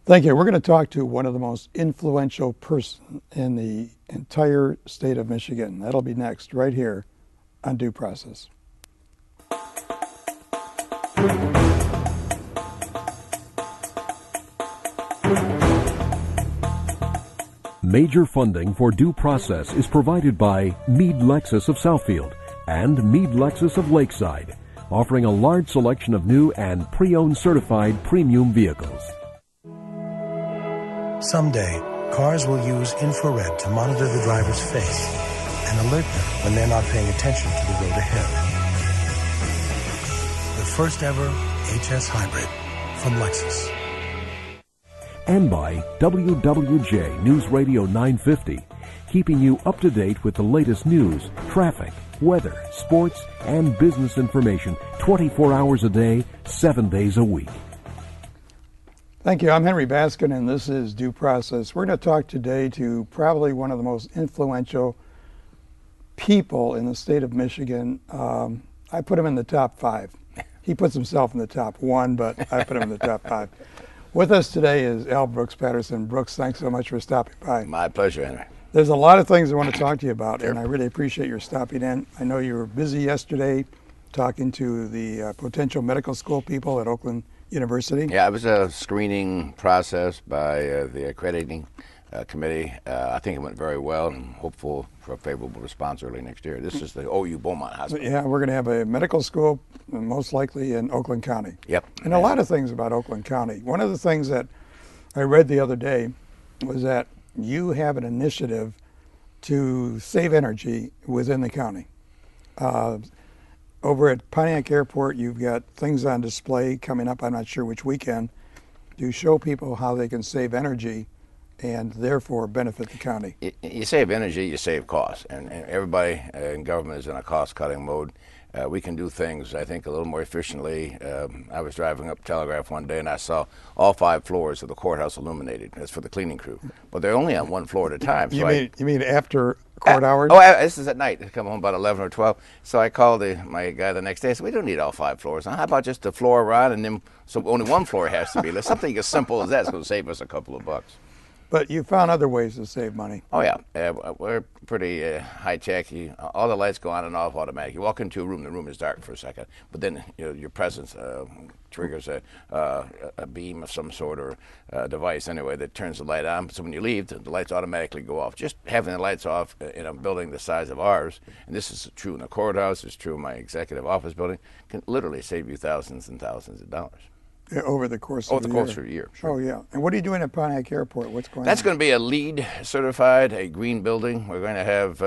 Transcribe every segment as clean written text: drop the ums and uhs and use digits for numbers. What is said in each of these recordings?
Thank you. We're going to talk to one of the most influential person in the entire state of Michigan. That'll be next, right here on Due Process. Major funding for Due Process is provided by Meade Lexus of Southfield and Meade Lexus of Lakeside, offering a large selection of new and pre-owned certified premium vehicles. Someday, cars will use infrared to monitor the driver's face and alert them when they're not paying attention to the road ahead. The first ever HS Hybrid from Lexus. And by WWJ News Radio 950, keeping you up to date with the latest news, traffic, weather, sports, and business information 24 hours a day, 7 days a week. Thank you. I'm Henry Baskin, and this is Due Process. We're going to talk today to probably one of the most influential people in the state of Michigan. I put him in the top 5. He puts himself in the top 1, but I put him in the top 5. With us today is L. Brooks Patterson. Brooks, thanks so much for stopping by. My pleasure, Henry. There's a lot of things I want to talk to you about, Sure. and I really appreciate your stopping in. I know you were busy yesterday talking to the potential medical school people at Oakland University. Yeah, it was a screening process by the accrediting committee. I think it went very well, and hopeful for a favorable response early next year. This is the OU Beaumont Hospital. Yeah, we're going to have a medical school, most likely in Oakland County. Yep. And a lot of things about Oakland County. One of the things that I read the other day was that you have an initiative to save energy within the county. Over at Pontiac Airport, you've got things on display coming up, I'm not sure which weekend, to show people how they can save energy and therefore benefit the county. You save energy, you save costs, and everybody in government is in a cost-cutting mode. We can do things, I think, a little more efficiently. I was driving up Telegraph one day and I saw all 5 floors of the courthouse illuminated. That's for the cleaning crew, but they're only on 1 floor at a time. You mean after court hours? Oh, this is at night. I come home about 11 or 12. So I called my guy the next day. I said, we don't need all 5 floors. How about just the floor around, and then so only 1 floor has to be. Something as simple as that's going to save us a couple of bucks. But you found other ways to save money. Oh, yeah. We're pretty high-tech. All the lights go on and off automatic. You walk into a room, the room is dark for a second, but then your presence triggers a beam of some sort or device anyway that turns the light on. So when you leave, the lights automatically go off. Just having the lights off in a building the size of ours, and this is true in the courthouse, it's true in my executive office building, can literally save you thousands and thousands of dollars. Over the course of the year. Over the course of a year, sure. Oh, yeah. And what are you doing at Pontiac Airport? What's going on? That's going to be a LEED certified, a green building. We're going to have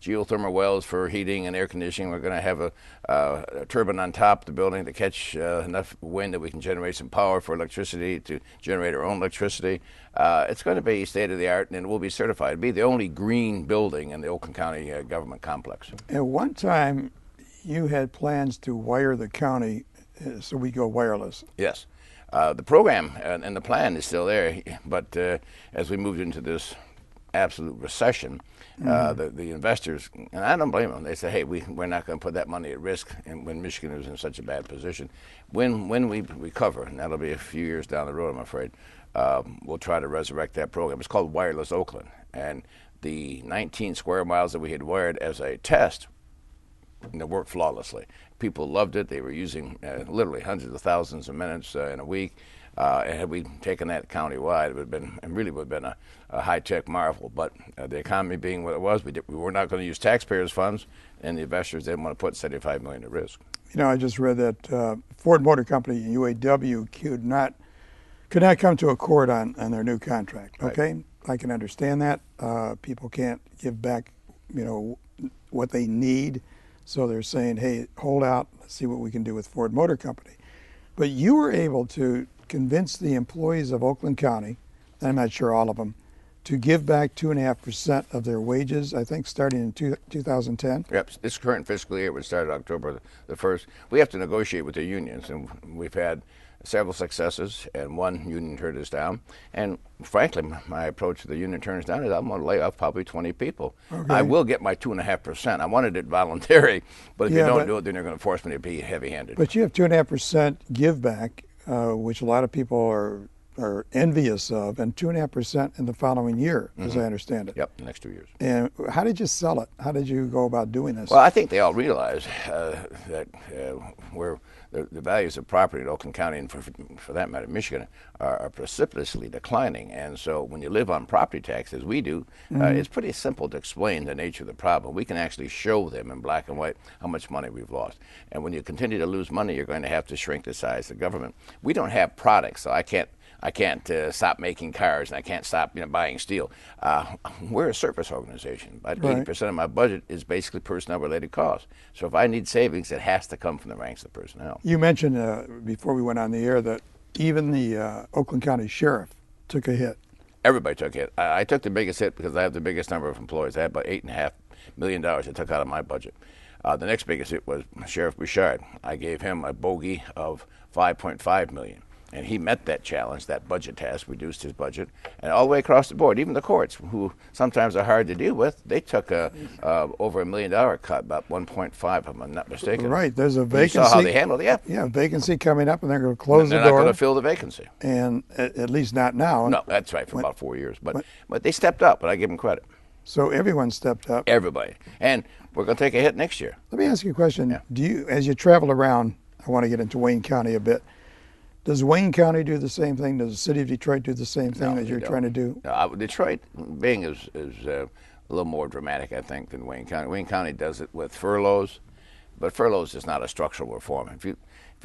geothermal wells for heating and air conditioning. We're going to have a turbine on top of the building to catch enough wind that we can generate some power for electricity to generate our own electricity. It's going to be state-of-the-art, and it will be certified. It'll be the only green building in the Oakland County government complex. At one time, you had plans to wire the county so we go wireless. Yes. The program and the plan is still there, but as we moved into this absolute recession, the investors, and I don't blame them, they say, hey, we're not going to put that money at risk, and when Michigan is in such a bad position. When we recover, and that'll be a few years down the road, I'm afraid, we'll try to resurrect that program. It's called Wireless Oakland, and the 19 square miles that we had wired as a test worked flawlessly. People loved it. They were using literally hundreds of thousands of minutes in a week. And had we taken that county-wide, it would have been a high-tech marvel. But the economy being what it was, we were not going to use taxpayers' funds, and the investors didn't want to put $75 million at risk. You know, I just read that Ford Motor Company, UAW, could not come to accord on their new contract. Okay, right. I can understand that. People can't give back, what they need. So they're saying, hey, hold out, let's see what we can do with Ford Motor Company. But you were able to convince the employees of Oakland County, and I'm not sure all of them, to give back 2.5% of their wages, I think, starting in 2010. Yep, this current fiscal year would start October the 1st. We have to negotiate with the unions, and we've had several successes, and one union turned us down. And frankly, my approach to the union turns down is I'm going to lay off probably 20 people. Okay. I will get my 2.5%. I wanted it voluntary, but if you don't do it, then they're going to force me to be heavy-handed. But you have 2.5% give back, which a lot of people are are envious of, and 2.5% in the following year, as I understand it. Yep, the next 2 years. And how did you sell it? How did you go about doing this? Well, I think they all realize that where the values of property in Oakland County, and for that matter, Michigan, are precipitously declining. And so when you live on property tax, as we do, it's pretty simple to explain the nature of the problem. We can actually show them in black and white how much money we've lost. And when you continue to lose money, you're going to have to shrink the size of the government. We don't have products, so I can't stop making cars, and I can't stop buying steel. We're a service organization. About 80% of my budget is basically personnel-related costs. So if I need savings, it has to come from the ranks of the personnel. You mentioned before we went on the air that even the Oakland County Sheriff took a hit. Everybody took a hit. I took the biggest hit because I have the biggest number of employees. I had about $8.5 million I took out of my budget. The next biggest hit was Sheriff Bouchard. I gave him a bogey of $5.5 million. And he met that challenge, that budget task, reduced his budget, and all the way across the board. Even the courts, who sometimes are hard to deal with, they took over $1 million cut, about 1.5, if I'm not mistaken. Right, there's a vacancy. You saw how they handled it, yeah. Yeah, vacancy coming up, and they're going to close the door. They're not going to fill the vacancy. And at least not now. No, that's right, for about 4 years. But they stepped up, and I give them credit. So everyone stepped up. Everybody. And we're going to take a hit next year. Let me ask you a question. Yeah. Do you, as you travel around, I want to get into Wayne County a bit. Does Wayne County do the same thing? Does the city of Detroit do the same thing that you're trying to do? No, Detroit being is a little more dramatic, I think, than Wayne County. Wayne County does it with furloughs, but furloughs is not a structural reform. If you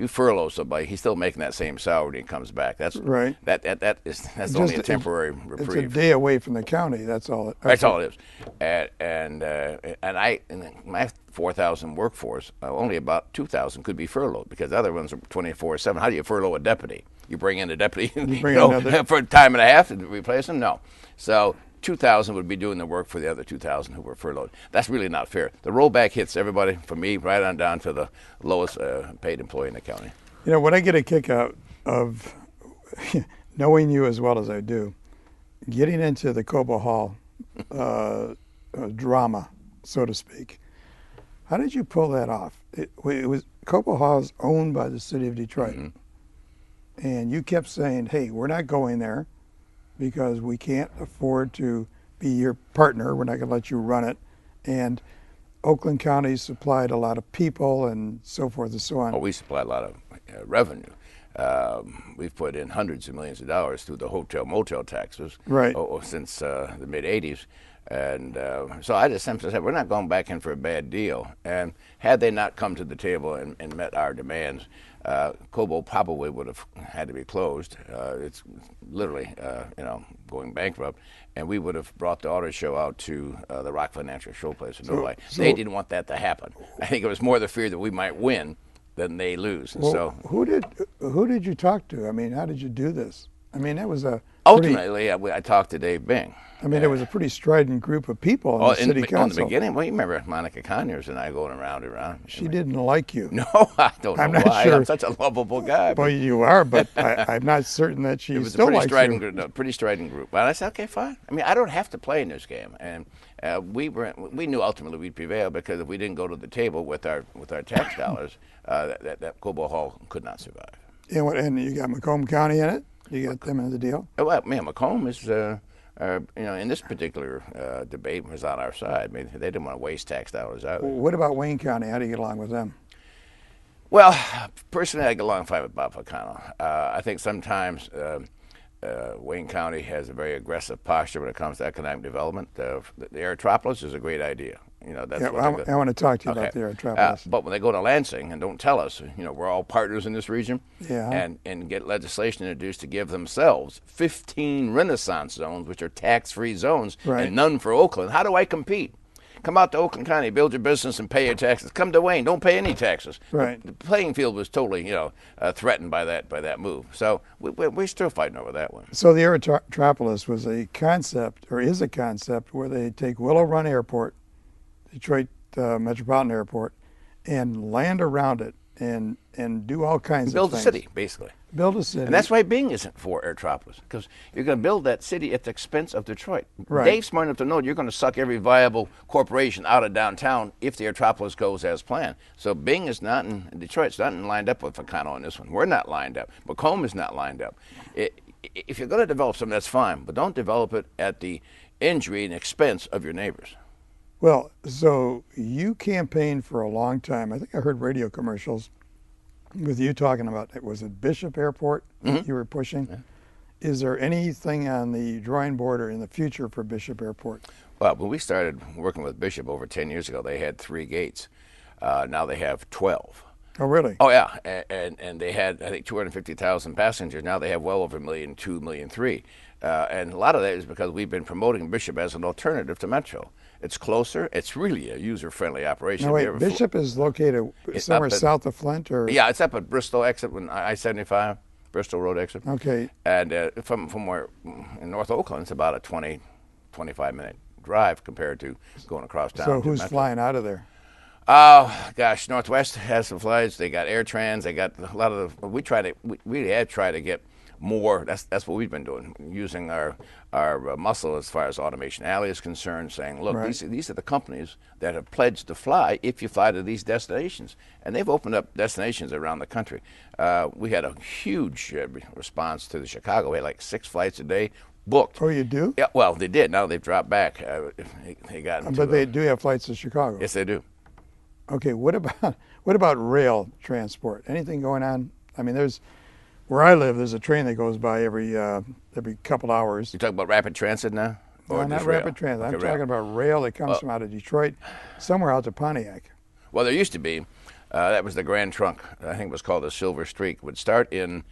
furlough somebody, he's still making that same salary when he comes back. That's right. That's only a temporary reprieve. It's a day away from the county. That's all. That's all it is. And in my 4,000 workforce, only about 2,000 could be furloughed because the other ones are 24/7. How do you furlough a deputy? You bring in a deputy for a time and a half to replace him? No. So 2,000 would be doing the work for the other 2,000 who were furloughed. That's really not fair. The rollback hits everybody, from me right on down to the lowest paid employee in the county. You know, what I get a kick out of knowing you as well as I do, getting into the Cobo Hall drama, so to speak. How did you pull that off? It was Cobo Hall is owned by the city of Detroit, and you kept saying, "Hey, we're not going there because we can't afford to be your partner. We're not going to let you run it." And Oakland County supplied a lot of people and so forth and so on. Oh, we supply a lot of revenue. We've put in hundreds of millions of dollars through the hotel motel taxes since the mid '80s. And so I just simply said, we're not going back in for a bad deal. And had they not come to the table and met our demands, Cobo probably would have had to be closed. It's literally, going bankrupt. And we would have brought the auto show out to the Rock Financial Showplace in Novi. They didn't want that to happen. I think it was more the fear that we might win than they lose. And so who did you talk to? I mean, how did you do this? I mean, that was a ultimately. I talked to Dave Bing. I mean, it was a pretty strident group of people in the city council. In the beginning, well, you remember Monica Conyers and I going around and around. She didn't like you. No, I don't know why. Sure. I'm such a lovable guy. Well, you are, but I'm not certain that she still likes you. It was a pretty strident group. But I said, okay, fine. I mean, I don't have to play in this game. And we knew ultimately we'd prevail because if we didn't go to the table with our tax dollars, that Cobo Hall could not survive. And you got Macomb County in it? You got them in the deal? Well, man, Macomb is... in this particular debate was on our side. I mean, they didn't want to waste tax dollars either. What about Wayne County? How do you get along with them? Well, personally, I get along fine with Bob Facano. I think sometimes Wayne County has a very aggressive posture when it comes to economic development. The Aerotropolis is a great idea. That's I want to talk to you about the Aerotropolis. But when they go to Lansing and don't tell us, we're all partners in this region, and get legislation introduced to give themselves 15 Renaissance zones, which are tax-free zones, and none for Oakland. How do I compete? Come out to Oakland County, build your business, and pay your taxes. Come to Wayne, don't pay any taxes. Right. The playing field was totally, threatened by that move. So we're still fighting over that one. So the Aerotropolis was a concept, or is a concept, where they take Willow Run Airport, Detroit Metropolitan Airport, and land around it and do all kinds of things. Build a city, basically. Build a city. And that's why Bing isn't for Aerotropolis, because you're going to build that city at the expense of Detroit. Right. Dave's smart enough to know you're going to suck every viable corporation out of downtown if the Aerotropolis goes as planned. So Bing is not in Detroit's not lined up with Facano on this one. We're not lined up. Macomb is not lined up. if you're going to develop something, that's fine, but don't develop it at the injury and expense of your neighbors. Well, so you campaigned for a long time. I think I heard radio commercials with you talking about, was it Bishop Airport that you were pushing? Yeah. Is there anything on the drawing board or in the future for Bishop Airport? Well, when we started working with Bishop over 10 years ago, they had 3 gates. Now they have 12. Oh, really? Oh, yeah. And they had, I think, 250,000 passengers. Now they have well over 1.2 million, 1.3 million. And a lot of that is because we've been promoting Bishop as an alternative to Metro. It's closer. It's really a user-friendly operation. No, wait, Bishop is located somewhere south of Flint? Or? Yeah, it's up at Bristol exit, when I-75, Bristol Road exit. Okay. And from where, in North Oakland, it's about a 20, 25-minute drive compared to going across town. So who's flying out of there? Oh, gosh, Northwest has some flights. They got AirTrans. They got a lot of the, we really had tried to get more. That's what we've been doing, using our muscle as far as Automation Alley is concerned, saying, look, these are the companies that have pledged to fly if you fly to these destinations. And they've opened up destinations around the country. We had a huge response to the Chicago. We had like 6 flights a day booked. Oh, you do? Yeah, well, they did. Now they've dropped back. They got into but they do have flights to Chicago. Yes, they do. Okay, what about rail transport? Anything going on? I mean, where I live, there's a train that goes by every couple hours. You talking about rapid transit now? Or no, not rapid transit. Okay, I'm talking about rail that comes from out of Detroit, somewhere out to Pontiac. Well, there used to be. That was the Grand Trunk. I think it was called the Silver Streak. It would start in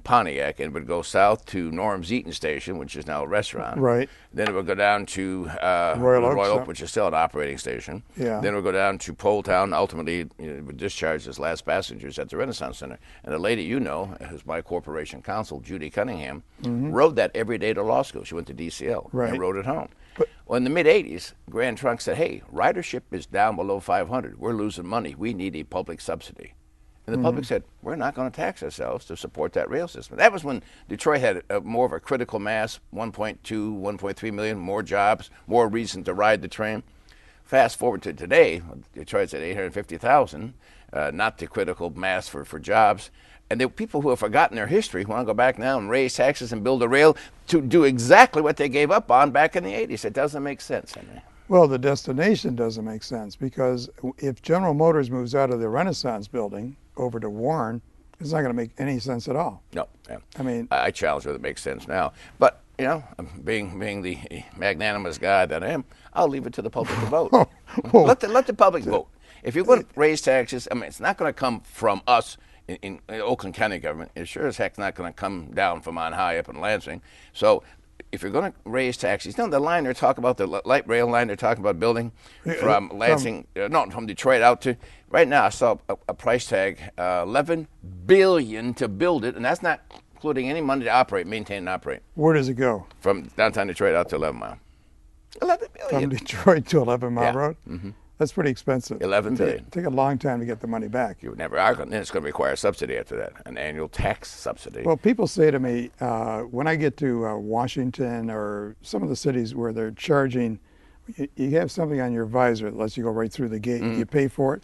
Pontiac and would go south to Norm's Eaton Station, which is now a restaurant. Right. Then it would go down to Royal Oak, which is still an operating station. Yeah. Then it would go down to Poletown. Ultimately, it would discharge its last passengers at the Renaissance Center. And the lady you know, who's my corporation counsel, Judy Cunningham, rode that every day to law school. She went to DCL and rode it home. Well, in the mid-'80s, Grand Trunk said, hey, ridership is down below 500. We're losing money. We need a public subsidy. And the public said, we're not going to tax ourselves to support that rail system. That was when Detroit had more of a critical mass, 1.2, 1.3 million, more jobs, more reason to ride the train. Fast forward to today, Detroit's at 850,000, not the critical mass for jobs. And the people who have forgotten their history want to go back now and raise taxes and build a rail to do exactly what they gave up on back in the 80s. It doesn't make sense, Henry. Well, the destination doesn't make sense, because if General Motors moves out of the Renaissance building over to Warren, it's not going to make any sense at all. No. Yeah. I mean, I challenge whether it makes sense now. But, you know, being the magnanimous guy that I am, I'll leave it to the public to vote. Let the public vote. If you're going to raise taxes, I mean, it's not going to come from us in Oakland County government. It sure as heck's not going to come down from on high up in Lansing. So if you're going to raise taxes, you know the line they're talking about, the light rail line they're talking about building from Lansing, from Detroit out to, right now I saw a price tag, $11 billion to build it, and that's not including any money to operate, maintain and operate. Where does it go? From downtown Detroit out to 11 Mile. $11 billion. From Detroit to 11 Mile Road? Mm-hmm. That's pretty expensive. $11 billion. Take a long time to get the money back. You never are going. Then it's going to require a subsidy after that, an annual tax subsidy. Well, people say to me, when I get to Washington or some of the cities where they're charging, you have something on your visor that lets you go right through the gate. You pay for it.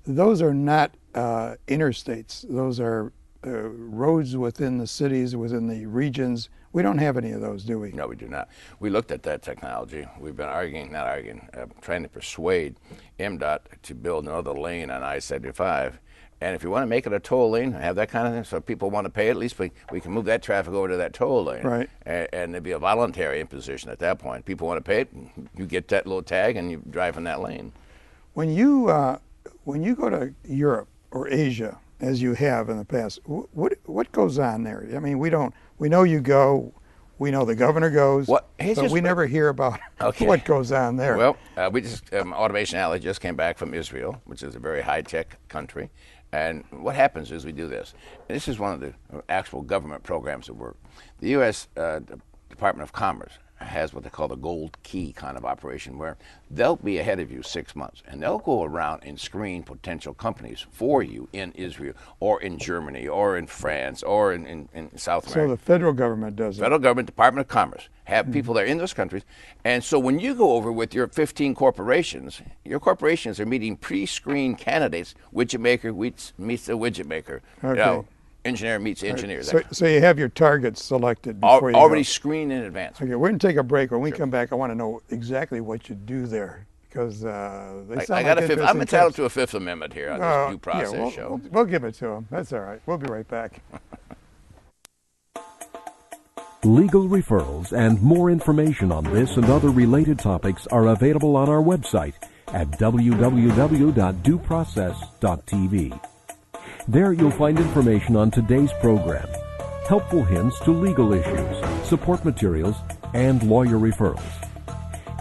Those are not interstates. Those are roads within the cities, within the regions. We don't have any of those, do we? No, we do not. We looked at that technology. We've been trying to persuade MDOT to build another lane on I-75. And if you want to make it a toll lane, have that kind of thing, so people want to pay it, at least we can move that traffic over to that toll lane. Right. And there'd be a voluntary imposition at that point. People want to pay it, you get that little tag, and you drive in that lane. When you go to Europe or Asia, as you have in the past, what goes on there? I mean, we know you go, we know the governor goes, but we never hear about what goes on there. Well, we just Automation Alley just came back from Israel, which is a very high-tech country. And what happens is we do this. And this is one of the actual government programs that work. The U.S. Department of Commerce has what they call the gold key kind of operation, where they'll be ahead of you 6 months, and they'll go around and screen potential companies for you in Israel or in Germany or in France or in South America. So the federal government does it? Federal government, Department of Commerce, have people there in those countries. And so when you go over with your 15 corporations, your corporations are meeting pre-screened candidates. Widget maker meets the widget maker. Okay. You know, engineer meets engineer. So you have your targets selected before you Already go. screened in advance. Okay, we're going to take a break. When we come back, I want to know exactly what you do there, because they sound like interesting I'm entitled tips. to a Fifth Amendment here on this due process show. We'll give it to them. That's all right. We'll be right back. Legal referrals and more information on this and other related topics are available on our website at www.dueprocess.tv. There you'll find information on today's program, helpful hints to legal issues, support materials, and lawyer referrals.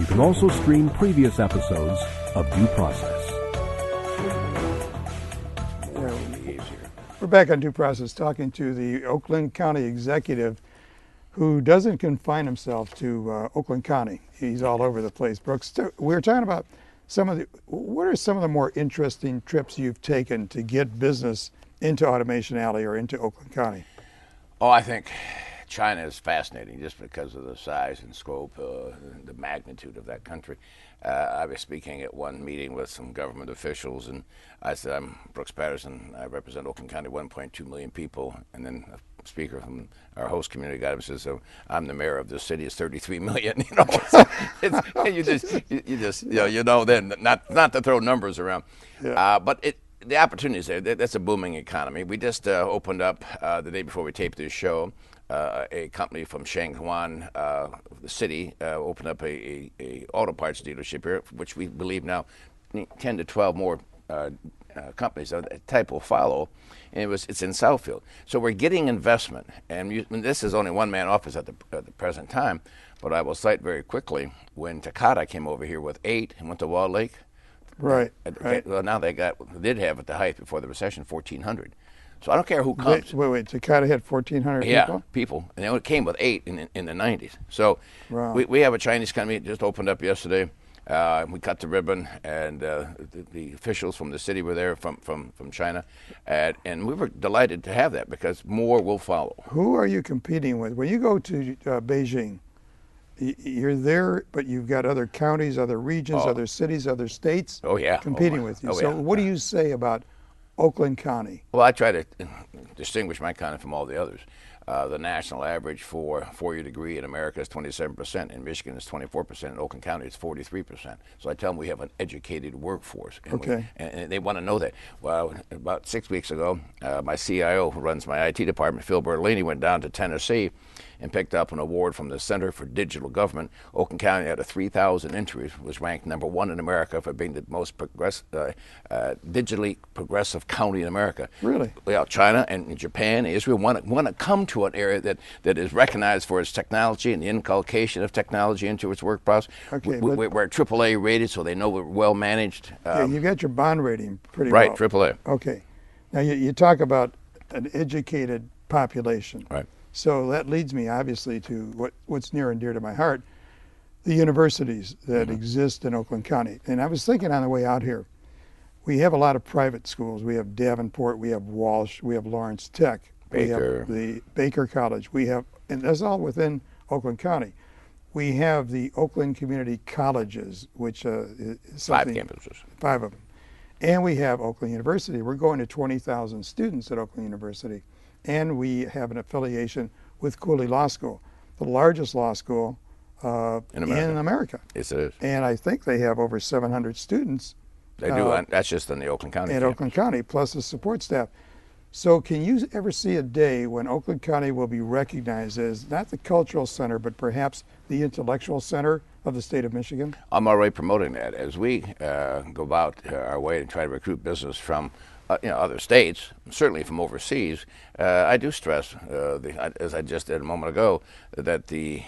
You can also stream previous episodes of Due Process. We're back on Due Process talking to the Oakland County Executive, who doesn't confine himself to Oakland County. He's all over the place. Brooks, we were talking about what are some of the more interesting trips you've taken to get business into Automation Alley or into Oakland County? Oh, I think China is fascinating just because of the size and scope, the magnitude of that country. I was speaking at one meeting with some government officials, and I said, I'm Brooks Patterson. I represent Oakland County, 1.2 million people. And then a speaker from our host community got up and says, I'm the mayor of this city. It's 33 million. You know, so then not to throw numbers around, but the opportunities there. That's a booming economy. We just opened up the day before we taped this show. A company from Shanghuan, the city, opened up a auto parts dealership here, which we believe now 10 to 12 more companies of that type will follow. And it's in Southfield. So we're getting investment. And this is only one-man office at the present time, but I will cite very quickly when Takata came over here with 8 and went to Wall Lake. Right. Well, now they did have at the height before the recession 1,400. So I don't care who comes. Wait. Takata had 1,400 people? Yeah, people. And it came with 8 in the 90s. So we have a Chinese company that just opened up yesterday. We cut the ribbon, and the officials from the city were there from China. And we were delighted to have that because more will follow. Who are you competing with? When you go to Beijing, you're there, but you've got other counties, other regions, other cities, other states competing with you. So what do you say about Oakland County? Well, I try to distinguish my county from all the others. The national average for a four-year degree in America is 27%. In Michigan, it's 24%. In Oakland County, it's 43%. So I tell them we have an educated workforce. And and they want to know that. Well, about 6 weeks ago, my CIO, who runs my IT department, Phil Bertolini, went down to Tennessee and picked up an award from the Center for Digital Government. Oakland County, out of 3,000 entries, was ranked #1 in America for being the most digitally progressive county in America. Really? Well, China and Japan and Israel want to come to an area that is recognized for its technology and the inculcation of technology into its work process. Okay, we're AAA rated, so they know we're well managed. You got your bond rating pretty well. Right, AAA. Okay. Now you talk about an educated population. Right. So that leads me obviously to what's near and dear to my heart, the universities that exist in Oakland County. And I was thinking on the way out here, we have a lot of private schools. We have Davenport, we have Walsh, we have Lawrence Tech, we have the Baker College, and that's all within Oakland County. We have the Oakland Community Colleges, which is something, 5 campuses. 5 of them. And we have Oakland University. We're going to 20,000 students at Oakland University. And we have an affiliation with Cooley Law School, the largest law school in America. Yes, it is. And I think they have over 700 students. They do, and that's just in the Oakland County. Oakland County, plus the support staff. So can you ever see a day when Oakland County will be recognized as not the cultural center, but perhaps the intellectual center of the state of Michigan? I'm already promoting that. As we go about our way and try to recruit business from other states, certainly from overseas, I do stress, as I just did a moment ago, that the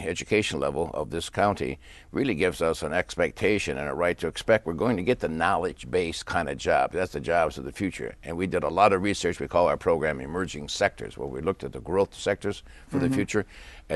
education level of this county really gives us an expectation and a right to expect we're going to get the knowledge-based kind of job. That's the jobs of the future. And we did a lot of research. We call our program Emerging Sectors, where we looked at the growth sectors for the future,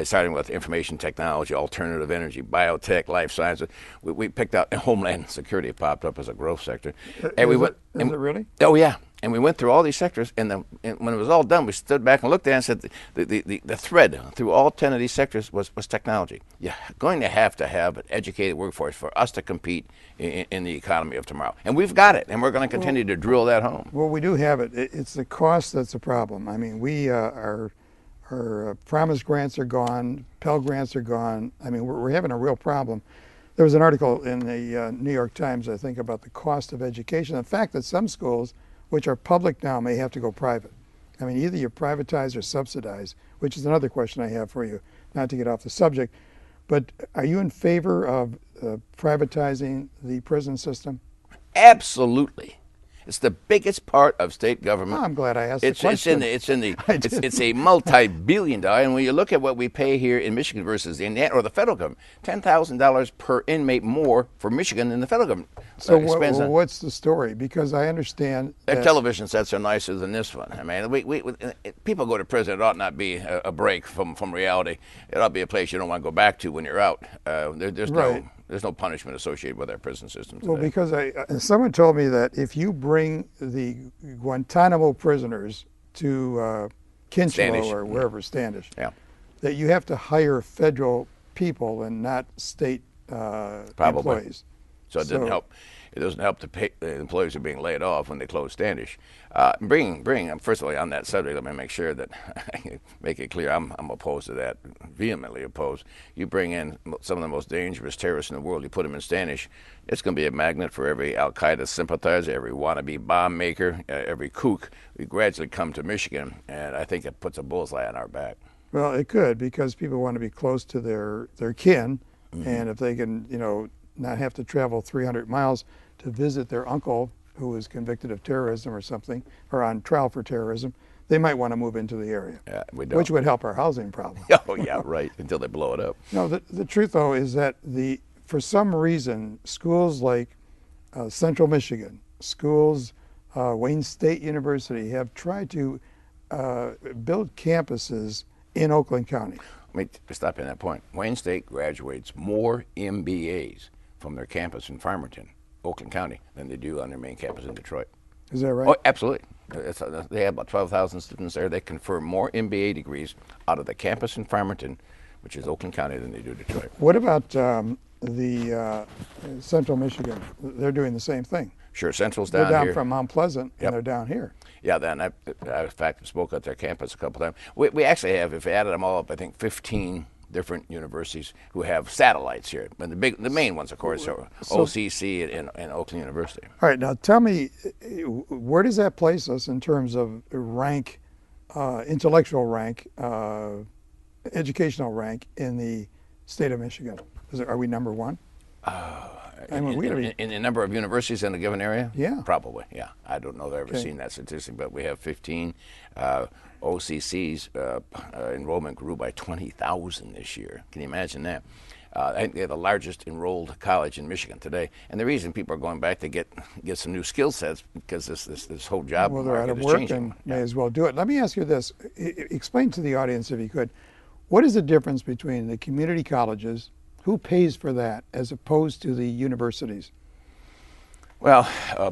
starting with information technology, alternative energy, biotech, life sciences. We picked out Homeland Security popped up as a growth sector. Is it really? Oh, yeah. And we went through all these sectors, and when it was all done, we stood back and looked at it and said the thread through all 10 of these sectors was technology. You're going to have an educated workforce for us to compete in the economy of tomorrow. And we've got it, and we're going to continue to drill that home. Well, we do have it. It's the cost that's a problem. I mean, our Promise grants are gone, Pell grants are gone. I mean, we're having a real problem. There was an article in the New York Times, I think, about the cost of education. The fact that some schools, which are public now, may have to go private. I mean, either you privatize or subsidize, which is another question I have for you, not to get off the subject. But are you in favor of privatizing the prison system? Absolutely. It's the biggest part of state government. Oh, I'm glad I asked the question. It's a multi-billion-dollar, and when you look at what we pay here in Michigan versus the Indiana or the federal government, $10,000 per inmate more for Michigan than the federal government. So what's the story? Because I understand their television sets are nicer than this one. I mean, people go to prison. It ought not be a break from reality. It ought to be a place you don't want to go back to when you're out. There's no punishment associated with our prison system today. Well, because someone told me that if you bring the Guantanamo prisoners to Kinchlow or wherever, Standish, that you have to hire federal people and not state employees. So it doesn't help. It doesn't help the employees who are being laid off when they close Standish. First of all, on that subject, let me make sure that I make it clear I'm opposed to that, vehemently opposed. You bring in some of the most dangerous terrorists in the world, you put them in Standish, it's going to be a magnet for every Al-Qaeda sympathizer, every wannabe bomb maker, every kook. We gradually come to Michigan, and I think it puts a bullseye on our back. Well, it could, because people want to be close to their kin, and if they can, not have to travel 300 miles to visit their uncle who was convicted of terrorism or something, or on trial for terrorism, they might want to move into the area, which would help our housing problem. Oh, yeah, right, until they blow it up. No, the truth, though, is that for some reason, schools like Central Michigan, schools, Wayne State University, have tried to build campuses in Oakland County. Let me stop you at that point. Wayne State graduates more MBAs from their campus in Farmington, Oakland County, than they do on their main campus in Detroit. Is that right? Oh, absolutely. They have about 12,000 students there. They confer more MBA degrees out of the campus in Farmington, which is Oakland County, than they do Detroit. What about the Central Michigan? They're doing the same thing. Sure, Central's down here. They're down from Mount Pleasant, and they're down here. Yeah, then I in fact spoke at their campus a couple times. We actually have, if we added them all up, I think 15 different universities who have satellites here. But the main ones, of course, are OCC and Oakland University. All right, now tell me, where does that place us in terms of rank, intellectual rank, educational rank in the state of Michigan? Are we number one? In the number of universities in a given area? Yeah. Probably, yeah. I don't know that I've ever seen that statistic, but we have 15. OCC's enrollment grew by 20,000 this year. Can you imagine that? I think they're the largest enrolled college in Michigan today. And the reason people are going back to get some new skill sets because this whole job market is changing. Well, they're out of work and may as well do it. Let me ask you this. Explain to the audience, if you could, what is the difference between the community colleges, who pays for that, as opposed to the universities? Well,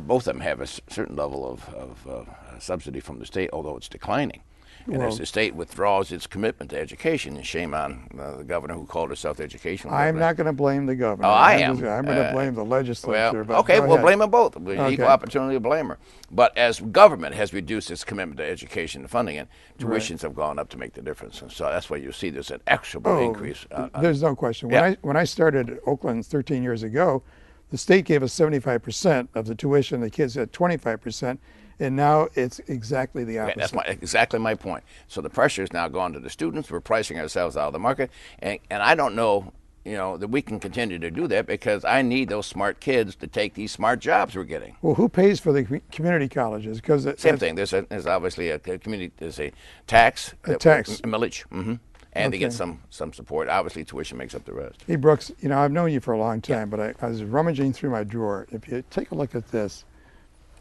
both of them have a certain level of subsidy from the state, although it's declining. And as the state withdraws its commitment to education, and shame on the governor who called herself the educational governor. I'm not going to blame the governor. Oh, I am. I'm going to blame the legislature. Well, okay, we'll blame them both. Equal opportunity blamer. But as government has reduced its commitment to education and funding it, tuitions have gone up to make the difference. And so that's why you see there's an exorbitant increase. There's no question. When I started at Oakland 13 years ago, the state gave us 75% of the tuition. The kids had 25%. And now it's exactly the opposite. That's exactly my point. So the pressure is now gone to the students. We're pricing ourselves out of the market. And I don't know, that we can continue to do that because I need those smart kids to take these smart jobs we're getting. Well, who pays for the community colleges? Because same thing. There's obviously a community. There's a tax. A millage. Mm-hmm. And they get some support. Obviously, tuition makes up the rest. Hey, Brooks, I've known you for a long time, but I was rummaging through my drawer. If you take a look at this,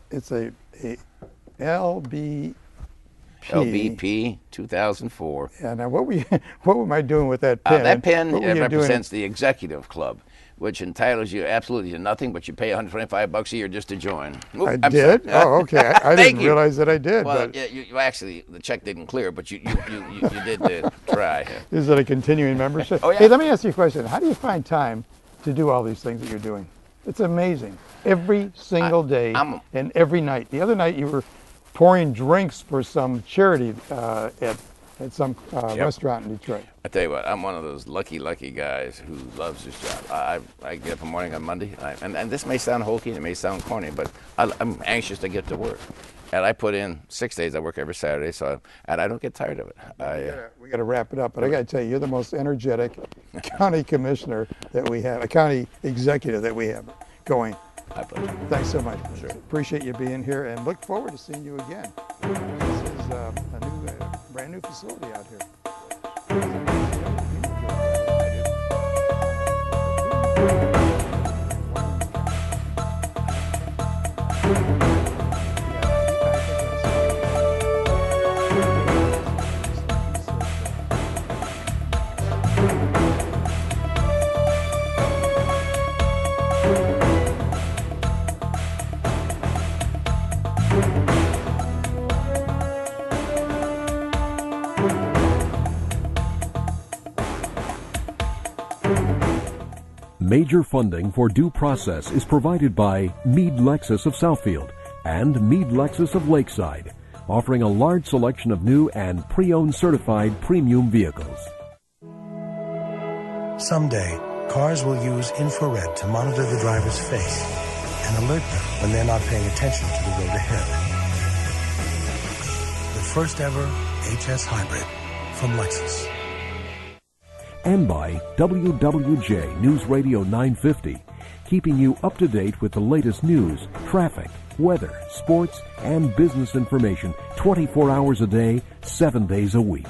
it's a LBP 2004. Yeah. Now, what am I doing with that pen? That pen represents the executive club. which entitles you absolutely to nothing, but you pay $125 a year just to join. Oop, I I'm did? sorry. Oh, okay. I Thank didn't you. realize that I did. Well, But yeah, you actually, the check didn't clear, but you did try. is it a continuing membership? Oh, yeah. Hey, let me ask you a question. How do you find time to do all these things that you're doing? It's amazing. Every single day and every night. The other night you were pouring drinks for some charity at some restaurant in Detroit. I tell you what, I'm one of those lucky guys who loves this job. I get up in the morning on Monday, and this may sound hokey, it may sound corny, but I'm anxious to get to work. And I put in 6 days. I work every Saturday, and I don't get tired of it. We got to wrap it up, but I got to tell you, you're the most energetic county commissioner that we have, a county executive that we have going. My pleasure. Thanks so much. Sure. Appreciate you being here, and look forward to seeing you again. This is a brand new facility out here. Major funding for Due Process is provided by Meade Lexus of Southfield and Meade Lexus of Lakeside, offering a large selection of new and pre-owned certified premium vehicles. Someday, cars will use infrared to monitor the driver's face and alert them when they're not paying attention to the road ahead. The first ever HS Hybrid from Lexus. And by WWJ News Radio 950, keeping you up to date with the latest news, traffic, weather, sports, and business information 24 hours a day, 7 days a week.